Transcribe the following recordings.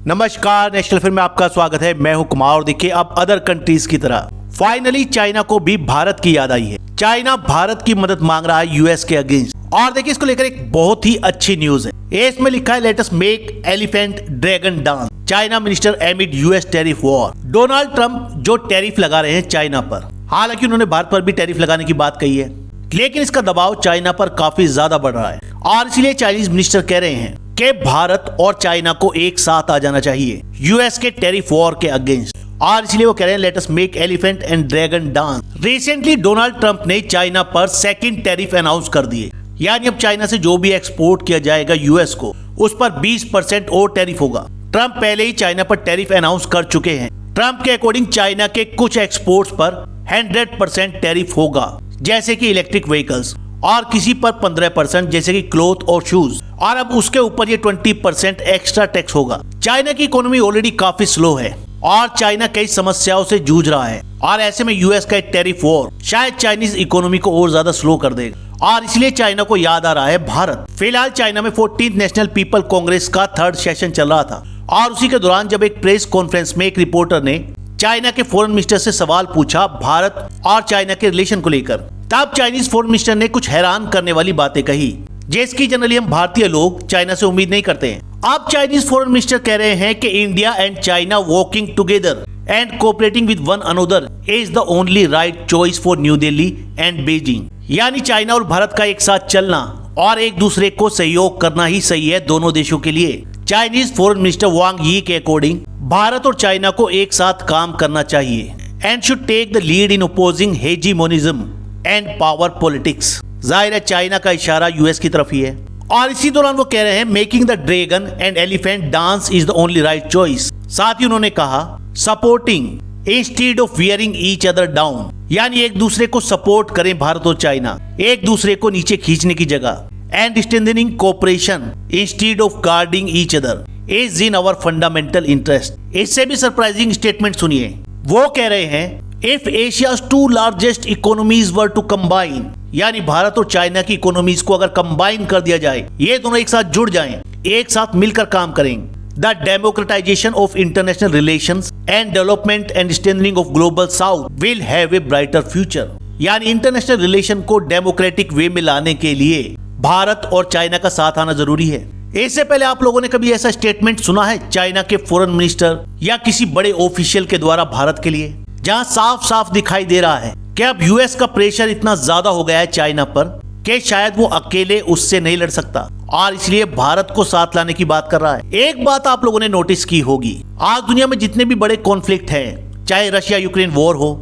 नमस्कार, national film में आपका स्वागत है। मैं हूं कुमार और देखिए अब अदर कंट्रीज की तरह फाइनली चाइना को भी भारत की याद आई है। चाइना भारत की मदद मांग रहा है यूएस के अगेंस्ट और देखिए इसको लेकर एक बहुत ही अच्छी न्यूज है। इसमें लिखा है let us make elephant dragon dance, China minister एमिड US tariff war. Donald Trump जो टैरिफ लगा रहे हैं चाइना पर, हालांकि उन्होंने भारत पर भी टैरिफ लगाने की बात कही है, लेकिन इसका दबाव चाइना पर काफी ज्यादा बढ़ रहा है और इसलिए चाइनीज मिनिस्टर कह रहे हैं कि भारत और चाइना को एक साथ आ जाना चाहिए यूएस के टैरिफ वॉर के अगेंस्ट और इसलिए वो कह रहे हैं let us make elephant and dragon dance. Recently Donald Trump ने चाइना पर सेकंड टैरिफ अनाउंस कर दिए, यानी अब चाइना से जो भी एक्सपोर्ट किया जाएगा यूएस को उस पर 20% और टैरिफ होगा। ट्रंप पहले ही चाइना पर टैरिफ अनाउंस कर चुके हैं। ट्रंप के अकॉर्डिंग चाइना के कुछ एक्सपोर्ट्स पर 100% टैरिफ होगा, जैसे कि इलेक्ट्रिक व्हीकल्स, और किसी पर 15% जैसे कि क्लोथ और शूज, और अब उसके ऊपर ये 20% एक्स्ट्रा टैक्स होगा। चाइना की इकोनॉमी ऑलरेडी काफी स्लो है और चाइना कई समस्याओं से जूझ रहा है और ऐसे में यूएस का एक टैरिफ वॉर शायद चाइनीज इकोनॉमी को और ज्यादा स्लो कर देगा और इसलिए चाइना को याद आ रहा है भारत। फिलहाल चाइना में 14th नेशनल पीपल कांग्रेस का 3rd सेशन चल रहा था और उसी के दौरान जब एक प्रेस कॉन्फ्रेंस में एक रिपोर्टर ने चाइना के फॉरेन मिनिस्टर से सवाल पूछा भारत और चाइना के रिलेशन को लेकर, तब चाइनीज फॉरेन मिनिस्टर ने कुछ हैरान करने वाली बातें कही जिसकी जनरली हम भारतीय लोग चाइना से उम्मीद नहीं करते हैं। अब चाइनीज फॉरेन मिनिस्टर कह रहे हैं कि India and China working together and cooperating with one another is the only right choice for new Delhi and Beijing, यानी चाइना और भारत का एक साथ चलना और एक दूसरे को सहयोग करना ही सही है दोनों देशों के लिए। चाइनीज फॉरेन मिनिस्टर वांग यी के अकॉर्डिंग भारत और चाइना को एक साथ काम करना चाहिए and should take the lead in opposing hegemonism and power politics. जाहिर है चाइना का इशारा यूएस की तरफ ही है और इसी दौरान वो कह रहे हैं making the dragon and elephant dance is the only right choice. साथ ही उन्होंने कहा supporting instead of wearing each other down, यानी एक दूसरे को सपोर्ट करें भारत और चाइना एक दूसरे को नीचे खींचने की जगह, and strengthening cooperation instead of guarding each other is in our fundamental interest. इससे भी सरप्राइजिंग स्टेटमेंट सुनिए। वो कह रहे हैं if Asia's 2 largest economies were to combine, यानी भारत और चाइना की इकोनॉमीज को अगर कंबाइन कर दिया जाए, ये दोनों एक साथ जुड़ जाएं, एक साथ मिलकर काम करें, the democratisation of international relations and development and strengthening of global south will have a brighter future, यानी इंटरनेशनल रिलेशन को डेमोक्रेटिक वे में लाने के लिए भारत और चाइना का साथ आना जरूरी है। इससे पहले आप लोगों ने कभी ऐसा स्टेटमेंट सुना है चाइना के फॉरेन मिनिस्टर या किसी बड़े ऑफिशियल के द्वारा भारत के लिए, जहां साफ साफ दिखाई दे रहा है कि अब यूएस का प्रेशर इतना ज्यादा हो गया है चाइना पर कि शायद वो अकेले उससे नहीं लड़ सकता और इसलिए भारत को साथ लाने की बात कर रहा है। एक बात आप लोगों ने नोटिस की होगी, आज दुनिया में जितने भी बड़े कॉन्फ्लिक्ट हैं, चाहे रशिया यूक्रेन वॉर हो,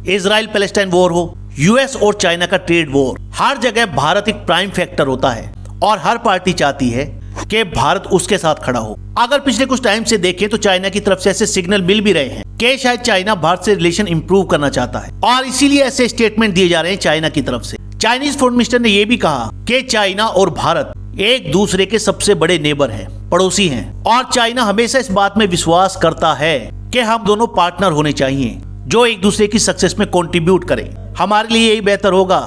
इजराइल पैलेस्टाइन वॉर हो, यूएस और चाइना का ट्रेड वॉर, हर जगह भारत एक प्राइम फैक्टर होता है और हर पार्टी चाहती है कि भारत उसके साथ खड़ा हो। अगर पिछले कुछ टाइम से देखें तो चाइना की तरफ से ऐसे सिग्नल मिल भी रहे हैं कि शायद चाइना भारत से रिलेशन इंप्रूव करना चाहता है और इसीलिए ऐसे स्टेटमेंट दिए जा रहे हैं चाइना की तरफ से। चाइनीज फॉरेन मिनिस्टर ने यह भी कहा कि चाइना और भारत एक दूसरे के सबसे बड़े नेबर हैं, पड़ोसी हैं, और चाइना हमेशा इस बात में विश्वास करता है कि हम दोनों पार्टनर होने चाहिए जो एक दूसरे की सक्सेस में कंट्रीब्यूट करें। हमारे लिए यही बेहतर होगा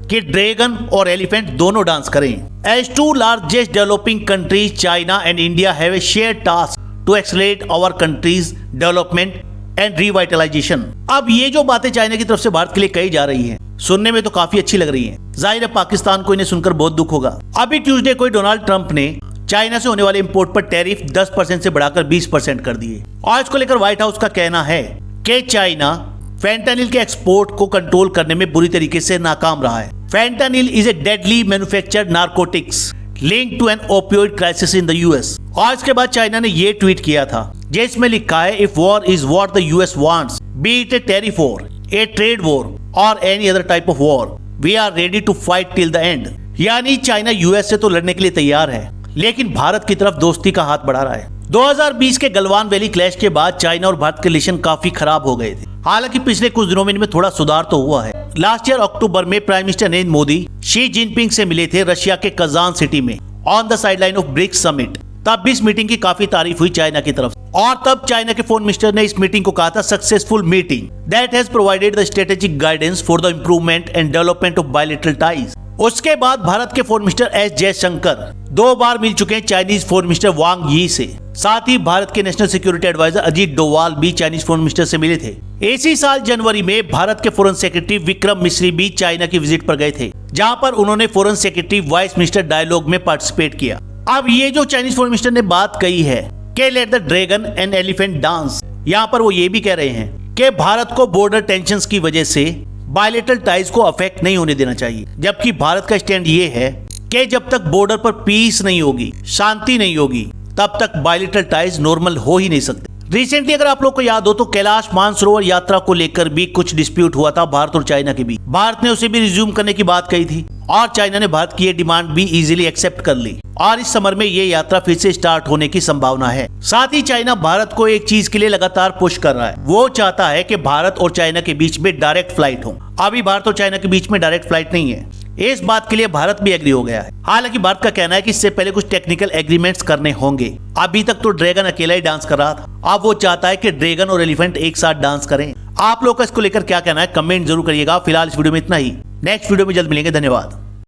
कि ड्रैगन और एलिफेंट दोनों डांस करें। As 2 largest developing countries China and India have a shared task to accelerate our countries development and revitalisation. अब ये जो बातें चाइना की तरफ से भारत के लिए कही जा रही हैं, सुनने में तो काफी अच्छी लग रही हैं। जाहिर है पाकिस्तान को इन्हें सुनकर बहुत दुख होगा। अभी ट्यूसडे को डोनाल्ड ट्रंप ने चाइना से होने वाले इंपोर्ट पर टैरिफ 10% से बढ़ाकर 20% कर दिए और इसको लेकर व्हाइट हाउस का कहना है कि चाइना फेंटानिल के एक्सपोर्ट को कंट्रोल करने में बुरी तरीके से नाकाम रहा है। Fentanyl is a deadly manufactured narcotics linked to an opioid crisis in the US. और इसके बाद चाइना ने ये ट्वीट किया था जिसमें लिखा है if war is what the US wants, be it a tariff war, a trade war और any other type of war, we are ready to fight till the end. यानी चाइना यूएस से तो लड़ने के लिए तैयार है लेकिन भारत की तरफ दोस्ती का हाथ बढ़ा रहा है। 2020 के गलवान वैली क्लैश के बाद चाइना और भारत के रिलेशन काफी खराब हो गए थे। हालांकि पिछले कुछ दिनों में इनमें थोड़ा सुधार तो हुआ है। लास्ट ईयर अक्टूबर में prime minister Narendra Modi Xi Jinping से मिले थे रशिया के कजान सिटी में on the sideline of BRICS summit. तब भी इस मीटिंग की काफी तारीफ हुई चाइना की तरफ और तब चाइना के फॉरेन मिनिस्टर ने इस मीटिंग को कहा था successful meeting that has provided the strategic guidance for the improvement and development of bilateral ties. उसके बाद भारत के फॉरेन मिनिस्टर एस जयशंकर 2 बार मिल चुके हैं चाइनीज फॉरेन मिनिस्टर वांग यी से। साथ ही भारत के national security adviser Ajit Doval भी चाइनीज फॉरेन मिनिस्टर से मिले थे। इसी साल जनवरी में भारत के फॉरेन सेक्रेटरी विक्रम मिश्री भी चाइना की विजिट पर गए थे, जहां पर उन्होंने foreign secretary vice minister dialogue में पार्टिसिपेट किया। अब ये जो चाइनीज फॉरेन मिनिस्टर ने बात कही है कि let the dragon and elephant dance, यहाँ पर वो ये भी कह रहे हैं कि भारत को बॉर्डर टेंशंस की वजह से बायलैटरल टाइज को अफेक्ट नहीं होने देना चाहिए, जबकि भारत का स्टैंड ये है कि जब तक बॉर्डर पर पीस नहीं होगी, शांति नहीं होगी, तब तक बायलैटरल टाइज नॉर्मल हो ही नहीं सकते। रिसेंटली अगर आप लोग को याद हो तो कैलाश मानसरोवर यात्रा को लेकर भी कुछ डिस्प्यूट हुआ था भारत और चाइना के बीच। भारत ने उसे भी रिज्यूम करने की बात कही थी और चाइना ने भारत की ये डिमांड भी इजीली एक्सेप्ट कर ली और इस समर में ये यात्रा फिर से स्टार्ट होने की संभावना है। साथ ही चाइना भारत को एक चीज के लिए लगातार पुश कर रहा है, वो चाहता है कि भारत और चाइना के बीच में डायरेक्ट फ्लाइट हो। अभी भारत और चाइना के बीच में डायरेक्ट फ्लाइट नहीं है, इस बात के लिए भारत भी एग्री हो गया है। हालांकि भारत का कहना है कि इससे पहले कुछ टेक्निकल एग्रीमेंट्स करने होंगे। अभी तक तो ड्रैगन अकेला ही डांस कर रहा था, अब वो चाहता है कि ड्रैगन और एलिफेंट एक साथ डांस करें। आप लोग का इसको लेकर क्या कहना है कमेंट जरूर करिएगा। फिलहाल इस वीडियो में इतना ही, नेक्स्ट वीडियो में जल्द मिलेंगे। धन्यवाद।